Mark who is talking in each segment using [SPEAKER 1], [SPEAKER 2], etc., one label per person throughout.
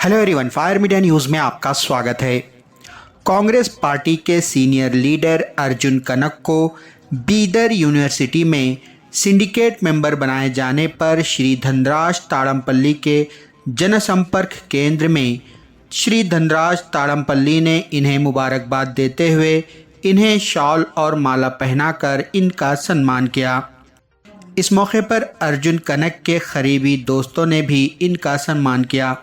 [SPEAKER 1] Hello everyone, fire media news में आपका स्वागत है। कांग्रेस पार्टी के सीनियर लीडर अर्जुन कनक को बीदर यूनिवर्सिटी में सिंडिकेट मेंबर बनाए जाने पर श्री धनराज ताड़मपल्ली के जनसंपर्क केंद्र में श्री धनराज ताड़मपल्ली ने इन्हें मुबारकबाद देते हुए इन्हें शॉल और माला पहनाकर इनका सम्मान किया। इस मौके पर अर्जुन कनक के करीबी दोस्तों ने भी इनका सम्मान किया।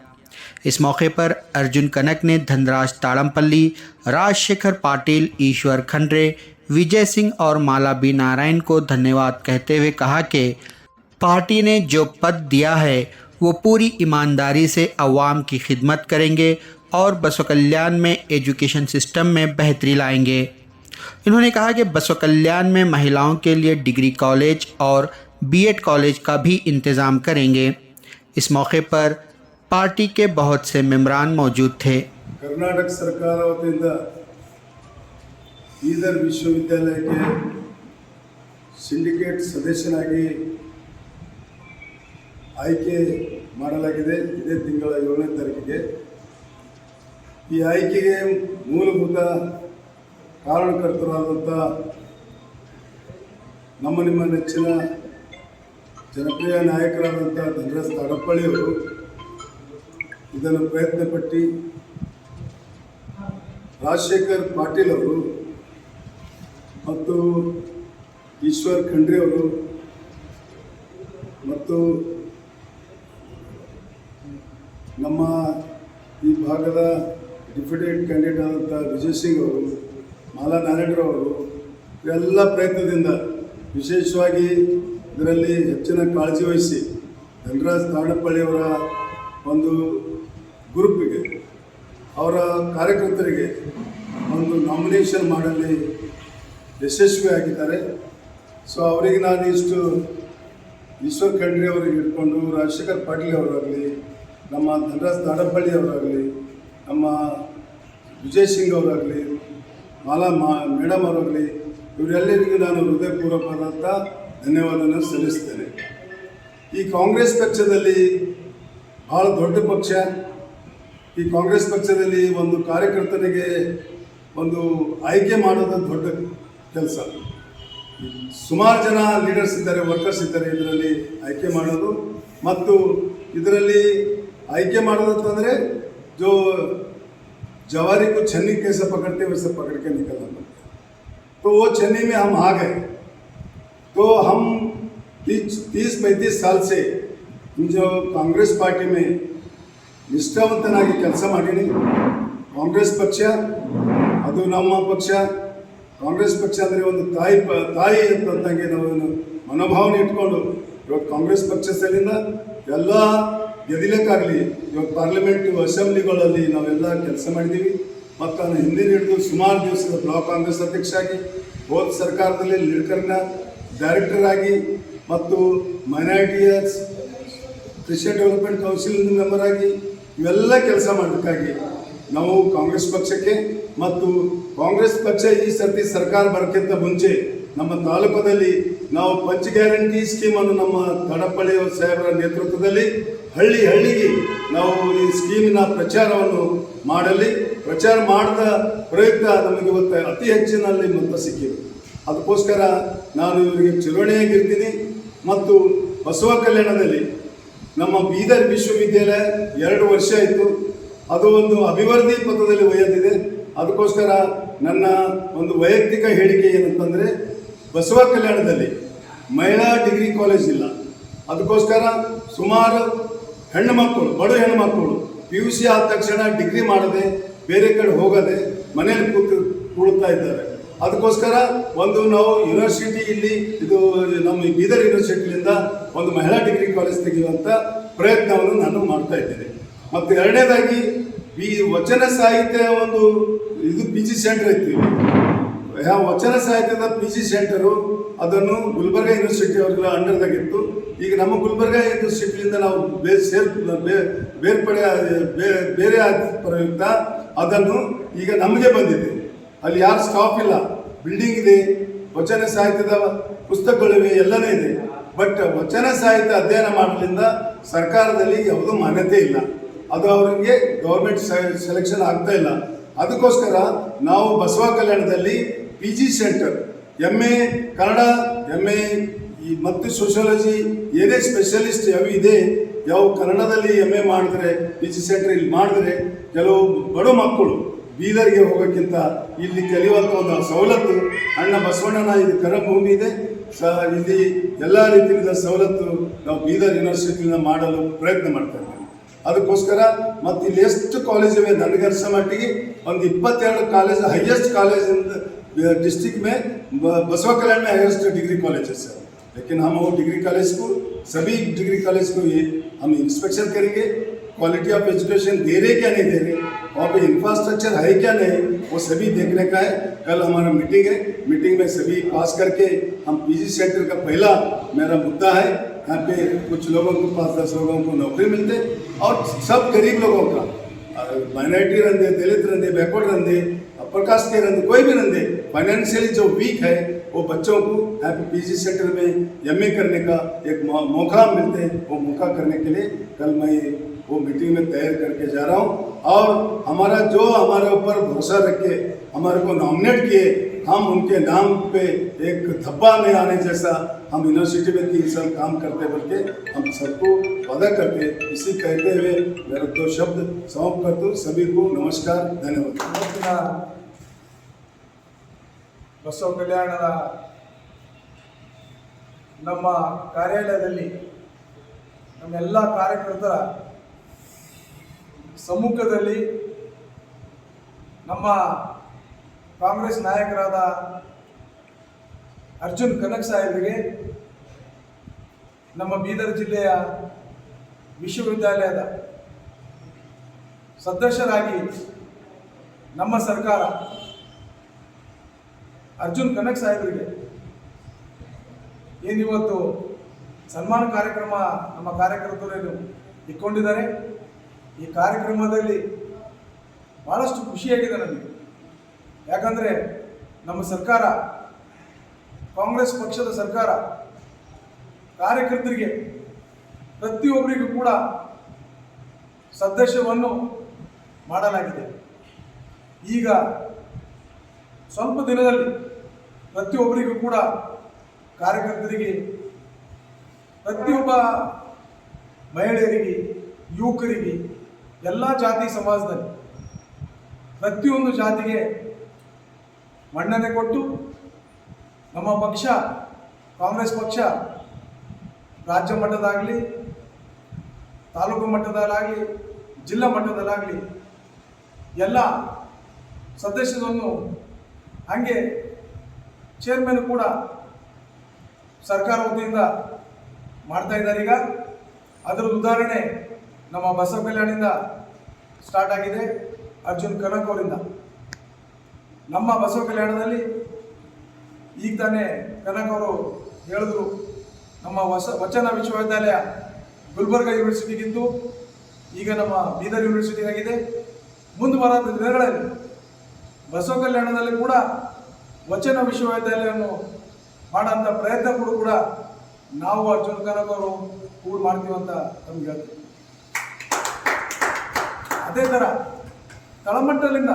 [SPEAKER 1] इस मौके पर अर्जुन कनक ने धनराज ताड़मपल्ली, राजशेखर पाटिल, ईश्वर खंड्रे, विजय सिंह और माला बी नारायण को धन्यवाद कहते हुए कहा कि पार्टी ने जो पद दिया है वो पूरी ईमानदारी से अवाम की खिदमत करेंगे और बसव कल्याण में एजुकेशन सिस्टम में बेहतरी लाएंगे। इन्होंने कहा कि बसव कल्याण में महिलाओं के लिए डिग्री कॉलेज और बीएड कॉलेज का भी इंतज़ाम करेंगे। इस मौके पर पार्टी के बहुत से मेंबरान मौजूद थे।
[SPEAKER 2] कर्नाटक सरकार वतीಯಿಂದ ಬೀದರ್ ವಿಶ್ವವಿದ್ಯಾಲಯಕ್ಕೆ ಸಿಂಡಿಕೇಟ್ ಸದಸ್ಯನಾಗಿ ಆಯ್ಕೆ ಮಾಡಲಾಗಿದೆ। ಇದೇ ತಿಂಗಳ 7ನೇ ತಾರೀಕಿಗೆ ಈ ಆಯ್ಕೆಗೆ ಮೂಲಭೂತ ಕಾರಣಕರ್ತರಾದಂಥ ನಿಮ್ಮ ನೆಚ್ಚಿನ ಜನಪ್ರಿಯ ನಾಯಕರಾದಂಥ ಧನರಾಜ್ ತಾಡಪ್ಪಳ್ಳಿ ಅವರು ಇದನ್ನು ಪ್ರಯತ್ನಪಟ್ಟು ರಾಜಶೇಖರ್ ಪಾಟೀಲ್ ಅವರು ಮತ್ತು ಈಶ್ವರ್ ಖಂಡ್ರೆ ಅವರು ಮತ್ತು ನಮ್ಮ ಈ ಭಾಗದ ಡಿಪ್ಯೂಟೆಡ್ ಕ್ಯಾಂಡಿಡೇಟ್ ಆದಂಥ ವಿಜಯ್ ಸಿಂಗ್ ಅವರು, ಮಾಲಾ ನಾರಾಯಣರವರು ಇವೆಲ್ಲ ಪ್ರಯತ್ನದಿಂದ ವಿಶೇಷವಾಗಿ ಇದರಲ್ಲಿ ಹೆಚ್ಚಿನ ಕಾಳಜಿ ವಹಿಸಿ ಧನರಾಜ್ ತಾಡಪ್ಪಳ್ಳಿಯವರ ಒಂದು ಗ್ರೂಪಿಗೆ, ಅವರ ಕಾರ್ಯಕರ್ತರಿಗೆ ಒಂದು ನಾಮಿನೇಷನ್ ಮಾಡಲಿ ಯಶಸ್ವಿಯಾಗಿದ್ದಾರೆ। ಸೊ ಅವರಿಗೆ ನಾನು ಇಷ್ಟು ಈಶ್ವರ್ ಖಂಡ್ರೆ ಅವರಿಗೆ ಇಟ್ಕೊಂಡು ರಾಜಶೇಖರ್ ಪಾಟೀಲ್ ಅವರಾಗಲಿ, ನಮ್ಮ ಧನರಾಜ್ ತಾಡಪ್ಪಳ್ಳಿ ಅವರಾಗಲಿ, ನಮ್ಮ ವಿಜಯ್ ಸಿಂಗ್ ಅವರಾಗಲಿ, ಮಾಲಾ ಮೇಡಮ್ ಅವರಾಗಲಿ, ಇವರೆಲ್ಲರಿಗೂ ನಾನು ಹೃದಯಪೂರ್ವಕವಾದಂಥ ಧನ್ಯವಾದವನ್ನು ಸಲ್ಲಿಸ್ತೇನೆ। ಈ ಕಾಂಗ್ರೆಸ್ ಪಕ್ಷದಲ್ಲಿ ಭಾಳ ದೊಡ್ಡ ಪಕ್ಷ। ಈ ಕಾಂಗ್ರೆಸ್ ಪಕ್ಷದಲ್ಲಿ ಒಂದು ಕಾರ್ಯಕರ್ತನಿಗೆ ಒಂದು ಆಯ್ಕೆ ಮಾಡೋದು ದೊಡ್ಡ ಕೆಲಸ। ಸುಮಾರು ಜನ ಲೀಡರ್ಸ್ ಇದ್ದಾರೆ, ವರ್ಕರ್ಸ್ ಇದ್ದಾರೆ ಇದರಲ್ಲಿ ಆಯ್ಕೆ ಮಾಡೋದು। ಮತ್ತು ಇದರಲ್ಲಿ ಆಯ್ಕೆ ಮಾಡೋದಂತಂದರೆ जो जवारी को छन्नी कैसे पकड़ते वैसे पकड़ के निकलना पड़ता है। तो वो छन्नी में हम आ गए। तो हम 30-35 साल से जो कांग्रेस पार्टी में ನಿಷ್ಠಾವಂತನಾಗಿ ಕೆಲಸ ಮಾಡೀನಿ। ಕಾಂಗ್ರೆಸ್ ಪಕ್ಷ ಅದು ನಮ್ಮ ಪಕ್ಷ। ಕಾಂಗ್ರೆಸ್ ಪಕ್ಷ ಅಂದರೆ ಒಂದು ತಾಯಿ ಅಂತಂದಂಗೆ ನಾವು ಮನೋಭಾವನೆ ಇಟ್ಕೊಂಡು ಇವತ್ತು ಕಾಂಗ್ರೆಸ್ ಪಕ್ಷದಲ್ಲಿಂದ ಎಲ್ಲ ಗೆದಿಲಕ್ಕಾಗಲಿ ಇವಾಗ ಪಾರ್ಲಿಮೆಂಟ್ ಅಸೆಂಬ್ಲಿಗಳಲ್ಲಿ ನಾವೆಲ್ಲ ಕೆಲಸ ಮಾಡಿದ್ದೀವಿ। ಮತ್ತು ನಾನು ಹಿಂದಿನ ಹಿಡಿದು ಸುಮಾರು ದಿವಸದ ಬ್ಲಾಕ್ ಕಾಂಗ್ರೆಸ್ ಅಧ್ಯಕ್ಷ ಆಗಿ, ಹೋದ ಸರ್ಕಾರದಲ್ಲಿ ಲಿಡ್ಕರ್ನ ಡೈರೆಕ್ಟರ್ ಆಗಿ, ಮತ್ತು ಮೈನಾರಿಟಿಯ ಕ್ರಿಶ್ಚಿಯನ್ ಡೆವಲಪ್ಮೆಂಟ್ ಕೌನ್ಸಿಲ್ ಮೆಂಬರ್ ಆಗಿ ಇವೆಲ್ಲ ಕೆಲಸ ಮಾಡೋದಕ್ಕಾಗಿ ನಾವು ಕಾಂಗ್ರೆಸ್ ಪಕ್ಷಕ್ಕೆ, ಮತ್ತು ಕಾಂಗ್ರೆಸ್ ಪಕ್ಷ ಈ ಸರ್ತಿ ಸರ್ಕಾರ ಬರೋಕ್ಕಿಂತ ಮುಂಚೆ ನಮ್ಮ ತಾಲೂಕದಲ್ಲಿ ನಾವು ಪಂಚ ಗ್ಯಾರಂಟಿ ಸ್ಕೀಮನ್ನು ನಮ್ಮ ತಾಡಪ್ಪಳ್ಳಿ ಸಾಹೇಬರ ನೇತೃತ್ವದಲ್ಲಿ ಹಳ್ಳಿಗೆ ನಾವು ಈ ಸ್ಕೀಮಿನ ಪ್ರಚಾರವನ್ನು ಪ್ರಚಾರ ಮಾಡಿದ ಪ್ರಯುಕ್ತ ನಮಗೆ ಇವತ್ತು ಅತಿ ಹೆಚ್ಚಿನಲ್ಲಿ ಮತ ಸಿಕ್ಕಿದೆ। ಅದಕ್ಕೋಸ್ಕರ ನಾನು ಇವರಿಗೆ ಚಿರೋಣಿಯಾಗಿರ್ತೀನಿ। ಮತ್ತು ಬಸವ ಕಲ್ಯಾಣದಲ್ಲಿ ನಮ್ಮ ಬೀದರ್ ವಿಶ್ವವಿದ್ಯಾಲಯ 2 ವರ್ಷ ಆಯಿತು, ಅದು ಒಂದು ಅಭಿವೃದ್ಧಿ ಪಥದಲ್ಲಿ ಒಯ್ಯದಿದೆ। ಅದಕ್ಕೋಸ್ಕರ ನನ್ನ ಒಂದು ವೈಯಕ್ತಿಕ ಹೇಳಿಕೆ ಏನಂತಂದರೆ, ಬಸವ ಕಲ್ಯಾಣದಲ್ಲಿ ಮಹಿಳಾ ಡಿಗ್ರಿ ಕಾಲೇಜ್ ಇಲ್ಲ। ಅದಕ್ಕೋಸ್ಕರ ಸುಮಾರು ಹೆಣ್ಣುಮಕ್ಕಳು, ಬಡ ಹೆಣ್ಣುಮಕ್ಕಳು PUC ಆದ ತಕ್ಷಣ ಡಿಗ್ರಿ ಮಾಡದೆ ಬೇರೆ ಕಡೆ ಹೋಗದೆ ಮನೇಲಿ ಕೂಡ್ತಾ ಇದ್ದಾರೆ। ಅದಕ್ಕೋಸ್ಕರ ಒಂದು ನಾವು ಯೂನಿವರ್ಸಿಟಿ ಇಲ್ಲಿ ಇದು ನಮ್ಮ ಬೀದರ್ ಯೂನಿವರ್ಸಿಟಿಯಿಂದ ಒಂದು ಮಹಿಳಾ ಡಿಗ್ರಿ ಕಾಲೇಜ್ ತೆಗೆಯುವಂಥ ಪ್ರಯತ್ನವನ್ನು ನಾನು ಮಾಡ್ತಾ ಇದ್ದೇನೆ। ಮತ್ತು ಎರಡನೇದಾಗಿ ಈ ವಚನ ಸಾಹಿತ್ಯ ಒಂದು ಇದು PG ಸೆಂಟರ್ ಇತ್ತು। ವಚನ ಸಾಹಿತ್ಯದ PG ಸೆಂಟರು ಅದನ್ನು ಗುಲ್ಬರ್ಗ ಯೂನಿವರ್ಸಿಟಿ ಅವರ ಅಂಡರ್ದಾಗಿತ್ತು। ಈಗ ನಮ್ಮ ಗುಲ್ಬರ್ಗ ಯೂನಿವರ್ಸಿಟಿಯಿಂದ ನಾವು ಬೇರೆ ಪ್ರಯುಕ್ತ ಅದನ್ನು ಈಗ ನಮಗೆ ಬಂದಿದೆ। ಅಲ್ಲಿ ಯಾರು ಸ್ಟಾಫ್ ಇಲ್ಲ, ಬಿಲ್ಡಿಂಗ್ ಇದೆ, ವಚನ ಸಾಹಿತ್ಯದ ಪುಸ್ತಕಗಳಿವೆ, ಎಲ್ಲನೇ ಇದೆ। ಬಟ್ ವಚನ ಸಾಹಿತ್ಯ ಅಧ್ಯಯನ ಮಾಡಲಿಂದ ಸರ್ಕಾರದಲ್ಲಿ ಯಾವುದೂ ಮಾನ್ಯತೆ ಇಲ್ಲ। ಅದು ಅವರಿಗೆ ಗೌರ್ಮೆಂಟ್ ಸೆಲೆಕ್ಷನ್ ಆಗ್ತಾ ಇಲ್ಲ. ಅದಕ್ಕೋಸ್ಕರ ನಾವು ಬಸವ ಕಲ್ಯಾಣದಲ್ಲಿ PG centre MA Kannada, MA ಮತ್ತು ಸೋಷಿಯಾಲಜಿ ಏನೇ ಸ್ಪೆಷಲಿಸ್ಟ್ ಯಾವ ಇದೆ, ಯಾವ ಕನ್ನಡದಲ್ಲಿ MA ಮಾಡಿದ್ರೆ PG ಸೆಂಟರ್ ಇಲ್ಲಿ ಮಾಡಿದ್ರೆ ಕೆಲವು ಬಡ ಮಕ್ಕಳು ಬೀದರ್ಗೆ ಹೋಗೋಕ್ಕಿಂತ ಇಲ್ಲಿ ಕಲಿಯುವಂಥ ಒಂದು ಸವಲತ್ತು ಅಣ್ಣ ಬಸವಣ್ಣನ ಇದು ಕರಭೂಮಿ ಇದೆ. ಇಲ್ಲಿ ಎಲ್ಲ ರೀತಿಯ ಸವಲತ್ತು ನಾವು ಬೀದರ್ ಯೂನಿವರ್ಸಿಟಿಯಿಂದ ಮಾಡಲು ಪ್ರಯತ್ನ ಮಾಡ್ತಾ ಇದ್ದೇವೆ. ಅದಕ್ಕೋಸ್ಕರ ಮತ್ತು ಇಲ್ಲಿ ಎಷ್ಟು ಕಾಲೇಜ್ ಇವೆ ನನಗನ್ಸೋ ಮಟ್ಟಿಗೆ ಒಂದು 22 college, highest college in district में बसवा कल्याण में हाईएस्ट डिग्री कॉलेजेस है. लेकिन हम वो डिग्री कॉलेज को, सभी डिग्री कॉलेज को ये हम इंस्पेक्शन करेंगे, क्वालिटी ऑफ एजुकेशन दे रहे क्या नहीं दे रहे, वहाँ पे इंफ्रास्ट्रक्चर है क्या नहीं, वो सभी देखने का है. कल हमारा मीटिंग है, मीटिंग में सभी पास करके हम PG सेंटर का पहला मेरा मुद्दा है, यहाँ पे कुछ लोगों को 5-10 लोगों को नौकरी मिलते और सब गरीब लोगों का, माइनॉरिटी रंधे, दलित Randhe, backward Randhe, upper caste के रंधे, कोई भी रंधे फाइनेंशियली जो वीक है वो बच्चों को यहाँ पे PG सेंटर में MA करने का एक मौका मिलते हैं. वो मौका करने के लिए कल मैं वो मीटिंग में तैयार करके जा रहा हूँ. और हमारा जो हमारे ऊपर भरोसा रख के हमारे को नॉमिनेट किए, हम उनके नाम पे एक धब्बा नहीं आने जैसा हम यूनिवर्सिटी में 3 साल काम करते बल्कि हम सबको वादा करते. इसी कहते हुए मेरे 2 शब्द समाप्त करता हूँ. सभी को नमस्कार, धन्यवाद.
[SPEAKER 3] ಬಸವ ಕಲ್ಯಾಣದ ನಮ್ಮ ಕಾರ್ಯಾಲಯದಲ್ಲಿ ನಮ್ಮೆಲ್ಲ ಕಾರ್ಯಕರ್ತರ ಸಮ್ಮುಖದಲ್ಲಿ ನಮ್ಮ ಕಾಂಗ್ರೆಸ್ ನಾಯಕರಾದ ಅರ್ಜುನ್ ಕನಕ್ ಸಾಹೇಬರಿಗೆ ನಮ್ಮ ಬೀದರ್ ಜಿಲ್ಲೆಯ ವಿಶ್ವವಿದ್ಯಾಲಯದ ಸದಸ್ಯರಾಗಿ ನಮ್ಮ ಸರ್ಕಾರ ಅರ್ಜುನ್ ಕನಕ್ ಸಾಹೇಬರಿಗೆ ಏನಿವತ್ತು ಸನ್ಮಾನ ಕಾರ್ಯಕ್ರಮ ನಮ್ಮ ಕಾರ್ಯಕರ್ತರು ಇಟ್ಕೊಂಡಿದ್ದಾರೆ. ಈ ಕಾರ್ಯಕ್ರಮದಲ್ಲಿ ಭಾಳಷ್ಟು ಖುಷಿಯಾಗಿದೆ ನನಗೆ. ಯಾಕಂದರೆ ನಮ್ಮ ಸರ್ಕಾರ, ಕಾಂಗ್ರೆಸ್ ಪಕ್ಷದ ಸರ್ಕಾರ, ಕಾರ್ಯಕರ್ತರಿಗೆ ಪ್ರತಿಯೊಬ್ಬರಿಗೂ ಕೂಡ ಸದಸ್ಯವನ್ನು ಮಾಡಲಾಗಿದೆ. ಈಗ ಸ್ವಲ್ಪ ದಿನದಲ್ಲಿ ಪ್ರತಿಯೊಬ್ಬರಿಗೂ ಕೂಡ ಕಾರ್ಯಕರ್ತರಿಗೆ, ಪ್ರತಿಯೊಬ್ಬ ಮಹಿಳೆಯರಿಗೆ, ಯುವಕರಿಗೆ, ಎಲ್ಲ ಜಾತಿ ಸಮಾಜದಲ್ಲಿ ಪ್ರತಿಯೊಂದು ಜಾತಿಗೆ ಮನ್ನಣೆ ಕೊಟ್ಟು ನಮ್ಮ ಪಕ್ಷ, ಕಾಂಗ್ರೆಸ್ ಪಕ್ಷ ರಾಜ್ಯ ಮಟ್ಟದಾಗಲಿ, ತಾಲೂಕು ಮಟ್ಟದಲ್ಲಾಗಲಿ, ಜಿಲ್ಲಾ ಮಟ್ಟದಲ್ಲಾಗಲಿ ಎಲ್ಲ ಸದಸ್ಯರನ್ನು, ಹಾಗೆ ಚೇರ್ಮನ್ ಕೂಡ ಸರ್ಕಾರ ವತಿಯಿಂದ ಮಾಡ್ತಾ ಇದ್ದಾರೆ. ಈಗ ಅದರ ಉದಾಹರಣೆ ನಮ್ಮ ಬಸವ ಕಲ್ಯಾಣದಿಂದ ಸ್ಟಾರ್ಟ್ ಆಗಿದೆ, ಅರ್ಜುನ್ ಕನಕ್ ಅವರಿಂದ. ನಮ್ಮ ಬಸವ ಕಲ್ಯಾಣದಲ್ಲಿ ಈಗ ತಾನೇ ಕನಕ್ ಅವರು ಹೇಳಿದ್ರು, ನಮ್ಮ ವಚನ ವಿಶ್ವವಿದ್ಯಾಲಯ ಗುಲ್ಬರ್ಗ ಯೂನಿವರ್ಸಿಟಿಗಿದ್ದು ಈಗ ನಮ್ಮ ಬೀದರ್ ಯೂನಿವರ್ಸಿಟಿ ಆಗಿದೆ. ಮುಂದೆ ಬರೋದ ದಿನಗಳಲ್ಲಿ ಬಸವ ಕಲ್ಯಾಣದಲ್ಲಿ ಕೂಡ ವಚನ ವಿಶ್ವವಿದ್ಯಾಲಯವನ್ನು ಮಾಡೋಂಥ ಪ್ರಯತ್ನ ಕೂಡ ನಾವು ಅರ್ಜುನ್ ಕನಕ್ ಅವರು ಕೂಡ ಮಾಡ್ತೀವಿ ಅಂತ ನಮ್ಗೆ ಹೇಳ್ತೀವಿ. ಅದೇ ಥರ ತಳಮಟ್ಟದಿಂದ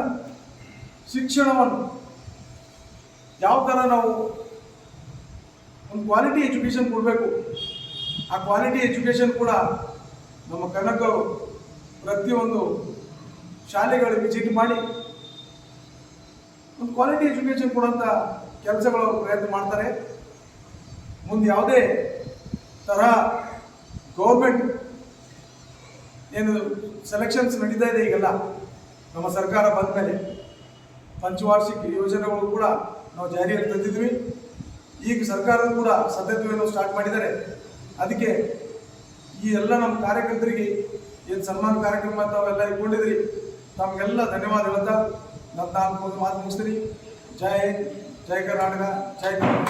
[SPEAKER 3] ಶಿಕ್ಷಣವನ್ನು ಯಾವ ಥರ ನಾವು ಒಂದು ಕ್ವಾಲಿಟಿ ಎಜುಕೇಷನ್ ಕೊಡಬೇಕು, ಆ ಕ್ವಾಲಿಟಿ ಎಜುಕೇಷನ್ ಕೂಡ ನಮ್ಮ ಕನಕ್ ಅವರು ಪ್ರತಿಯೊಂದು ಶಾಲೆಗಳಿಗೆ ವಿಸಿಟ್ ಮಾಡಿ ಒಂದು ಕ್ವಾಲಿಟಿ ಎಜುಕೇಷನ್ ಕೊಡೋಂಥ ಕೆಲಸಗಳು ಅವರು ಪ್ರಯತ್ನ ಮಾಡ್ತಾರೆ. ಮುಂದೆ ಯಾವುದೇ ತರಹ ಗೌರ್ಮೆಂಟ್ ಏನು ಸೆಲೆಕ್ಷನ್ಸ್ ನಡೀತಾ ಇದೆ ಈಗೆಲ್ಲ ನಮ್ಮ ಸರ್ಕಾರ ಬಂದ ಮೇಲೆ ಪಂಚವಾರ್ಷಿಕ ಯೋಜನೆಗಳು ಕೂಡ ನಾವು ಜಾರಿಯಲ್ಲಿ ತಂದಿದ್ವಿ. ಈಗ ಸರ್ಕಾರವು ಕೂಡ ಸದ್ಯತ್ವವನ್ನು ಸ್ಟಾರ್ಟ್ ಮಾಡಿದ್ದಾರೆ. ಅದಕ್ಕೆ ಈ ಎಲ್ಲ ನಮ್ಮ ಕಾರ್ಯಕರ್ತರಿಗೆ ಏನು ಸನ್ಮಾನ ಕಾರ್ಯಕ್ರಮ ತಾವೆಲ್ಲ ಇಟ್ಕೊಂಡಿದ್ರಿ, ತಮಗೆಲ್ಲ ಧನ್ಯವಾದ ಹೇಳ್ತಾ ನಾನು ಮಾತು ಮುಗಿಸ್ತೀನಿ. ಜೈ ಹಿಂದ್, ಜೈ ಕರ್ನಾಟಕ, ಜೈ ಕರ್ನಾಟಕ.